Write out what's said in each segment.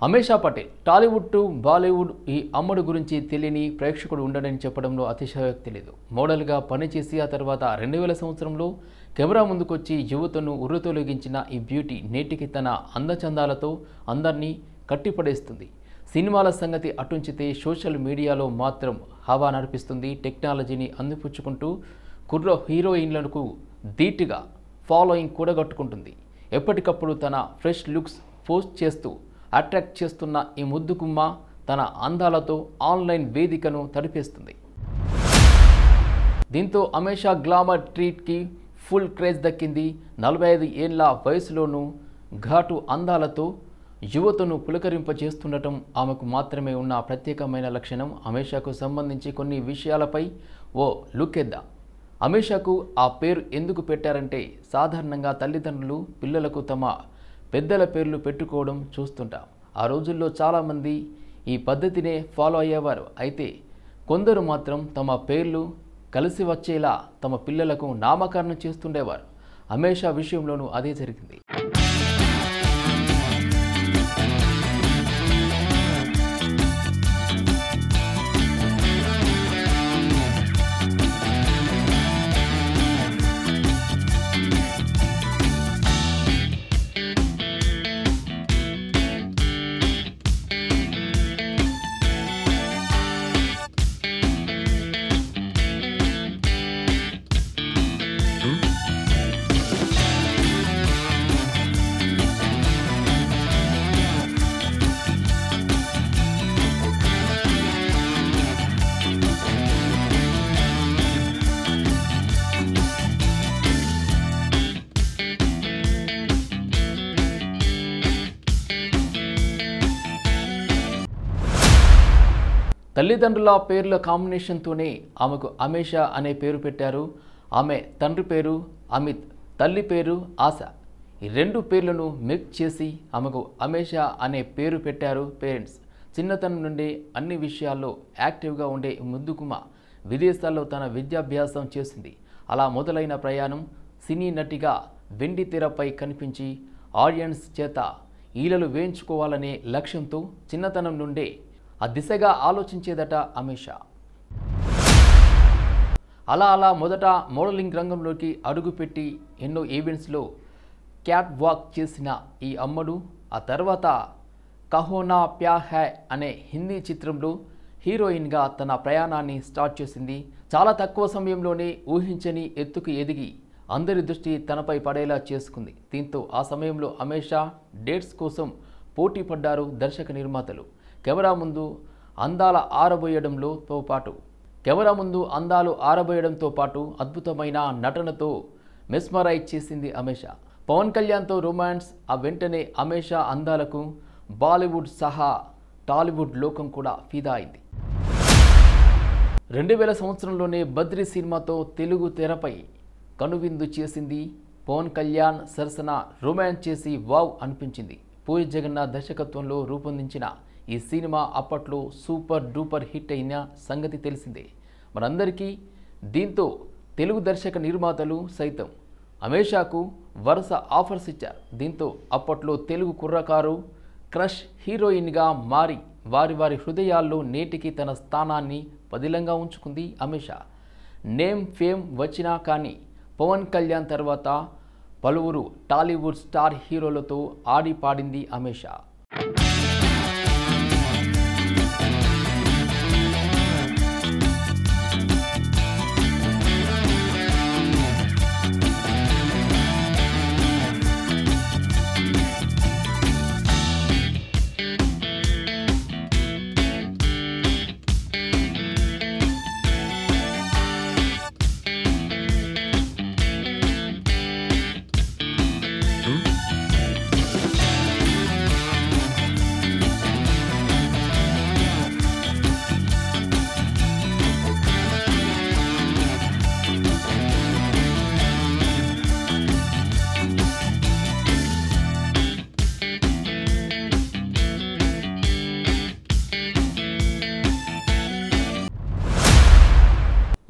అమేషా Patel Tollywood to Bollywood ఈ అమ్మడు గురించి తెలియని ప్రేక్షకుడు ఉండడని చెప్పడంలో అతిశయోక్తి లేదు. మోడల్గా పనిచేసి ఆ తర్వాత 2000 సంవత్సరంలో కెమెరా ముందుకొచ్చి యువతను ఉర్రతొలగించిన ఈ బ్యూటీ నేటికి తన అందచందాలతో అందరినీ కట్టిపడేస్తుంది. సినిమాల సంగతి అటుంచితే సోషల్ మీడియాలో మాత్రం హవా నడిపిస్తుంది. టెక్నాలజీని అందిపుచ్చుకుంటూ కుర్ర హీరోయిన్లకు ధీటుగా ఫాలోయింగ్ కూడగట్టుకుంటుంది. ఎప్పటికప్పుడు తన ఫ్రెష్ లుక్స్ పోస్ట్ చేస్తూ అట్రాక్ట్ చేస్తున్న ఈ ముద్దుగుమ్మ తన అందాలతో ఆన్లైన్ వేదికను తడిపేస్తుంది. దీంతో అమేషా గ్లామర్ ట్రీట్కి ఫుల్ క్రేజ్ దక్కింది. 45 ఏళ్ల వయసులోనూ ఘాటు అందాలతో యువతను పులకరింపజేస్తుండటం ఆమెకు మాత్రమే ఉన్న ప్రత్యేకమైన లక్షణం. అమేషాకు సంబంధించి కొన్ని విషయాలపై ఓ లుక్ ఇద్దాం. అమేషాకు ఆ పేరు ఎందుకు పెట్టారంటే సాధారణంగా తల్లిదండ్రులు పిల్లలకు తమ పెద్దల పేర్లు పెట్టుకోవడం చూస్తుంటాం. ఆ రోజుల్లో చాలామంది ఈ పద్ధతినే ఫాలో అయ్యేవారు. అయితే కొందరు మాత్రం తమ పేర్లు కలిసి వచ్చేలా తమ పిల్లలకు నామకరణం చేస్తుండేవారు. అమేషా విషయంలోనూ అదే జరిగింది. తల్లిదండ్రుల పేర్ల కాంబినేషన్తోనే ఆమెకు అమేషా అనే పేరు పెట్టారు. ఆమె తండ్రి పేరు అమిత్, తల్లి పేరు ఆశ. ఈ రెండు పేర్లను మిక్స్ చేసి ఆమెకు అమేషా అనే పేరు పెట్టారు పేరెంట్స్. చిన్నతనం నుండి అన్ని విషయాల్లో యాక్టివ్గా ఉండే ముద్దుగుమ్మ విదేశాల్లో తన విద్యాభ్యాసం చేసింది. అలా మొదలైన ప్రయాణం సినీ నటిగా వెండి తెరపై కనిపించి ఆడియన్స్ చేత ఈలలు వేయించుకోవాలనే లక్ష్యంతో చిన్నతనం నుండే ఆ దిశగా ఆలోచించేదట అమేషా. అలా మొదట మోడలింగ్ రంగంలోకి అడుగుపెట్టి ఎన్నో ఈవెంట్స్లో క్యాట్ వాక్ చేసిన ఈ అమ్మడు ఆ తర్వాత కహో నా ప్యార్ హై అనే హిందీ చిత్రంలో హీరోయిన్గా తన ప్రయాణాన్ని స్టార్ట్ చేసింది. చాలా తక్కువ సమయంలోనే ఊహించని ఎత్తుకు ఎదిగి అందరి దృష్టి తనపై పడేలా చేసుకుంది. దీంతో ఆ సమయంలో అమేషా డేట్స్ కోసం పోటీ పడ్డారు దర్శక నిర్మాతలు. కెమెరా ముందు అందాలు ఆరబోయడంతో పాటు అద్భుతమైన నటనతో మెస్మరైజ్ చేసింది అమేషా. పవన్ కళ్యాణ్తో రొమాన్స్, ఆ వెంటనే అమేషా అందాలకు బాలీవుడ్ సహా టాలీవుడ్ లోకం కూడా ఫిదా అయింది. 2000 సంవత్సరంలోనే బద్రీ సినిమాతో తెలుగు తెరపై కనువిందు చేసింది. పవన్ కళ్యాణ్ సరసన రొమాన్స్ చేసి వావ్ అనిపించింది. పూరి జగన్నాథ్ దర్శకత్వంలో రూపొందించిన ఈ సినిమా అప్పట్లో సూపర్ డూపర్ హిట్ అయిన సంగతి తెలిసిందే మనందరికీ. దీంతో తెలుగు దర్శక నిర్మాతలు సైతం అమేషాకు వరుస ఆఫర్స్ ఇచ్చారు. దీంతో అప్పట్లో తెలుగు కుర్రకారు క్రష్ హీరోయిన్గా మారి వారి హృదయాల్లో నేటికి తన స్థానాన్ని పదిలంగా ఉంచుకుంది అమేషా. నేమ్ ఫేమ్ వచ్చినా కానీ పవన్ కళ్యాణ్ తర్వాత పలువురు టాలీవుడ్ స్టార్ హీరోలతో ఆడి పాడింది అమేషా.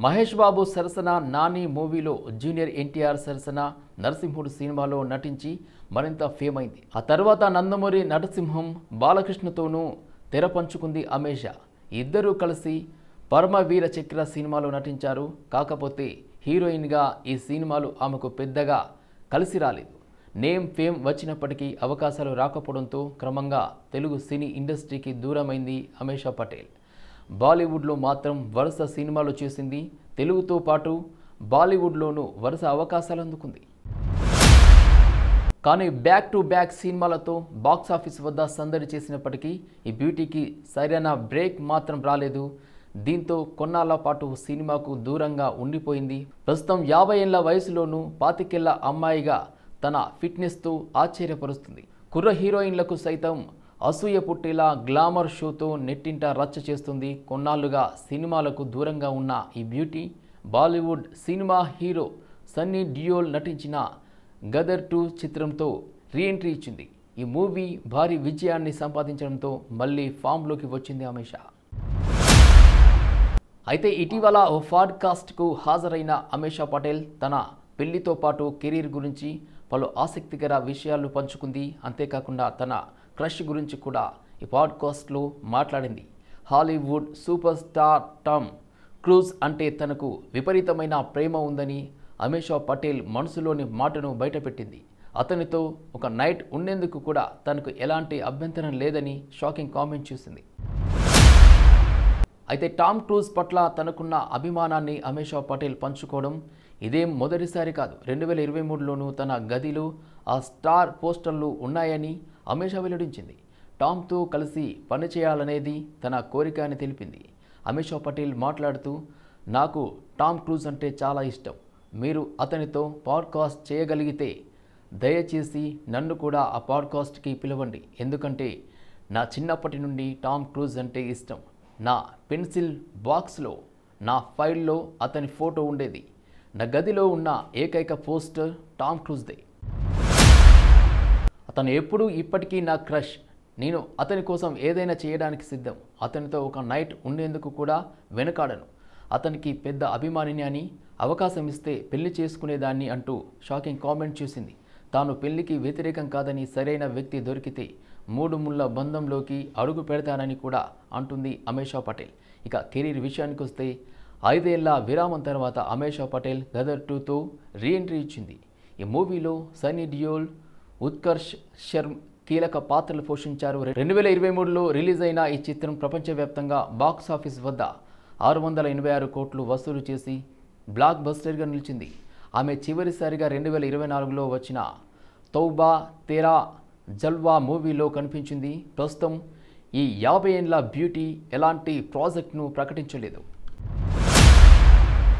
మహేష్ బాబు సరసన నాని మూవీలో జూనియర్ ఎన్టీఆర్ సరసన నరసింహుడు సినిమాలో నటించి మరింత ఫేమ్ అయింది. ఆ తర్వాత నందమూరి నరసింహం బాలకృష్ణతోనూ తెర పంచుకుంది అమేష. ఇద్దరూ కలిసి పరమవీర చక్ర సినిమాలో నటించారు. కాకపోతే హీరోయిన్గా ఈ సినిమాలు ఆమెకు పెద్దగా కలిసి రాలేదు. నేమ్ ఫేమ్ వచ్చినప్పటికీ అవకాశాలు రాకపోవడంతో క్రమంగా తెలుగు సినీ ఇండస్ట్రీకి దూరమైంది అమేష పటేల్. బాలీవుడ్లో మాత్రం వరుస సినిమాలు చేసింది. తెలుగుతో పాటు బాలీవుడ్లోనూ వరుస అవకాశాలు అందుకుంది. కానీ బ్యాక్ టు బ్యాక్ సినిమాలతో బాక్సాఫీస్ వద్ద సందడి చేసినప్పటికీ ఈ బ్యూటీకి సరైన బ్రేక్ మాత్రం రాలేదు. దీంతో కొన్నాళ్ల పాటు సినిమాకు దూరంగా ఉండిపోయింది. ప్రస్తుతం 50 ఏళ్ల వయసులోనూ 25 ఏళ్ల అమ్మాయిగా తన ఫిట్నెస్తో ఆశ్చర్యపరుస్తుంది. కుర్ర హీరోయిన్లకు సైతం అసూయ పుట్టేలా గ్లామర్ షోతో నెట్టింట రచ్చ చేస్తుంది. కొన్నాళ్లుగా సినిమాలకు దూరంగా ఉన్న ఈ beauty Bollywood cinema hero Sunny Deol నటించిన గదర్ 2 చిత్రంతో రీఎంట్రీ ఇచ్చింది. ఈ మూవీ భారీ విజయాన్ని సంపాదించడంతో మళ్ళీ ఫామ్లోకి వచ్చింది అమేష. అయితే ఇటీవల ఓ పాడ్కాస్ట్కు హాజరైన అమేష పటేల్ తన పెళ్లితో పాటు కెరీర్ గురించి పలు ఆసక్తికర విషయాలు పంచుకుంది. అంతేకాకుండా తన క్రష్ గురించి కూడా ఈ పాడ్కాస్ట్లో మాట్లాడింది. Hollywood super star Tom cruise అంటే తనకు విపరీతమైన ప్రేమ ఉందని అమేష పటేల్ మనసులోని మాటను బయటపెట్టింది. అతనితో ఒక నైట్ ఉండేందుకు కూడా తనకు ఎలాంటి అభ్యంతరం లేదని షాకింగ్ కామెంట్ చేసింది. అయితే టామ్ క్రూజ్ పట్ల తనకున్న అభిమానాన్ని అమేష పటేల్ పంచుకోవడం ఇదేం మొదటిసారి కాదు. 2023లోనూ తన గదిలో ఆ స్టార్ పోస్టర్లు ఉన్నాయని అమేష వెల్లడించింది. టామ్తో కలిసి పనిచేయాలనేది తన కోరిక అని తెలిపింది. అమేష పటేల్ మాట్లాడుతూ, నాకు టామ్ క్రూజ్ అంటే చాలా ఇష్టం. మీరు అతనితో పాడ్కాస్ట్ చేయగలిగితే దయచేసి నన్ను కూడా ఆ పాడ్కాస్ట్కి పిలవండి. ఎందుకంటే నా చిన్నప్పటి నుండి టామ్ క్రూజ్ అంటే ఇష్టం. నా పెన్సిల్ బాక్స్లో నా ఫైల్లో అతని ఫోటో ఉండేది. నా గదిలో ఉన్న ఏకైక పోస్టర్ టామ్ క్రూజ్దే. అతను ఎప్పుడూ ఇప్పటికీ నా క్రష్. నేను అతని కోసం ఏదైనా చేయడానికి సిద్ధం. అతనితో ఒక నైట్ ఉండేందుకు కూడా వెనకాడను. అతనికి పెద్ద అభిమానిని అని, అవకాశం ఇస్తే పెళ్లి చేసుకునేదాన్ని అంటూ షాకింగ్ కామెంట్ చేసింది. తాను పెళ్లికి వ్యతిరేకం కాదని, సరైన వ్యక్తి దొరికితే 3 ముళ్ళ బంధంలోకి అడుగు పెడతానని కూడా అంటుంది అమేష పటేల్. ఇక కెరీర్ విషయానికి వస్తే 5 ఏళ్ల విరామం తర్వాత అమేష పటేల్ గదర్ 2తో రీఎంట్రీ ఇచ్చింది. ఈ మూవీలో సన్నీ డియోల్, ఉత్కర్ష్ శర్మ కీలక పాత్రలు పోషించారు. 2023లో రిలీజ్ అయిన ఈ చిత్రం ప్రపంచవ్యాప్తంగా బాక్సాఫీస్ వద్ద 686 కోట్లు వసూలు చేసి బ్లాక్ బస్టర్గా నిలిచింది. ఆమె చివరిసారిగా 2024లో వచ్చిన తౌబా తేరా జల్వా మూవీలో కనిపించింది. ప్రస్తుతం ఈ 50 ఏళ్ల బ్యూటీ ఎలాంటి ప్రాజెక్ట్ను ప్రకటించలేదు.